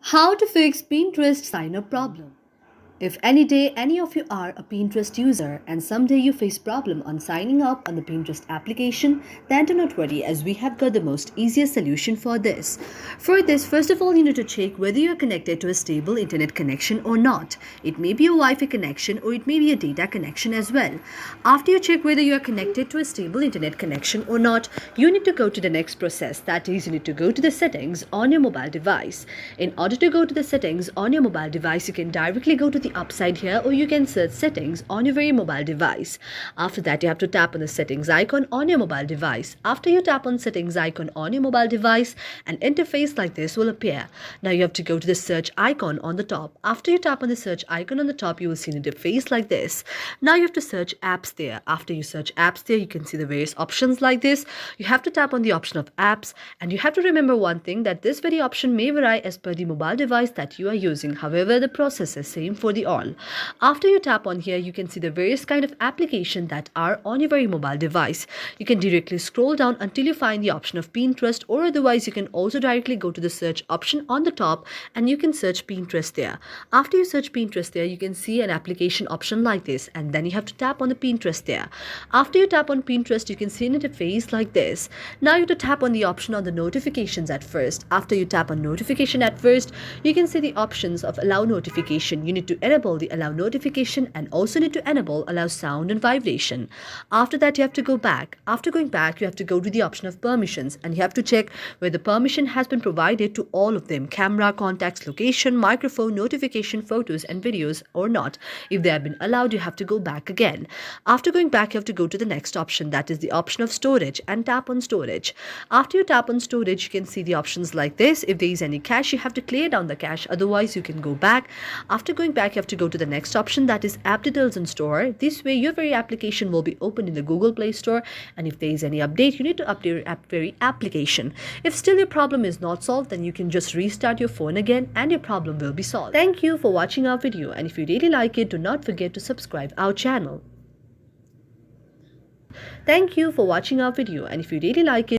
How to fix Pinterest sign up problem. If any day any of you are a Pinterest user and someday you face problem on signing up on the Pinterest application, then do not worry as we have got the most easiest solution for this. For this, first of all, you need to check whether you are connected to a stable internet connection or not. It may be a Wi-Fi connection or it may be a data connection as well. After you check whether you are connected to a stable internet connection or not, you need to go to the next process. That is, you need to go to the settings on your mobile device. In order to go to the settings on your mobile device, you can directly go to the upside here or you can search settings on your very mobile device. After that, you have to tap on the settings icon on your mobile device. After you tap on settings icon on your mobile device, an interface like this will appear. Now you have to go to the search icon on the top. After you tap on the search icon on the top, you will see an interface like this. Now you have to search apps there. After you search apps there, you can see the various options like this. You have to tap on the option of apps, and you have to remember one thing, that this very option may vary as per the mobile device that you are using. However, the process is same for the all. After you tap on here, you can see the various kind of application that are on your very mobile device. You can directly scroll down until you find the option of Pinterest, or otherwise you can also directly go to the search option on the top and you can search Pinterest there. After you search Pinterest there, you can see an application option like this, and then you have to tap on the Pinterest there. After you tap on Pinterest, you can see an interface like this. Now you have to tap on the option on the notifications at first. After you tap on notification at first, you can see the options of allow notification. You need to enable the allow notification and also need to enable allow sound and vibration. After that, you have to go back. After going back, you have to go to the option of permissions and you have to check whether permission has been provided to all of them: camera, contacts, location, microphone, notification, photos and videos or not. If they have been allowed, you have to go back again. After going back, you have to go to the next option, that is the option of storage, and tap on storage. After you tap on storage, you can see the options like this. If there is any cache, you have to clear down the cache, otherwise you can go back. After going back, you have to go to the next option, that is app details and store. This way your very application will be opened in the Google Play Store, and if there is any update, you need to update your very application. If still your problem is not solved, then you can just restart your phone again and your problem will be solved. Thank you for watching our video, and if you really like it, do not forget to subscribe our channel. Thank you for watching our video, and if you really like it,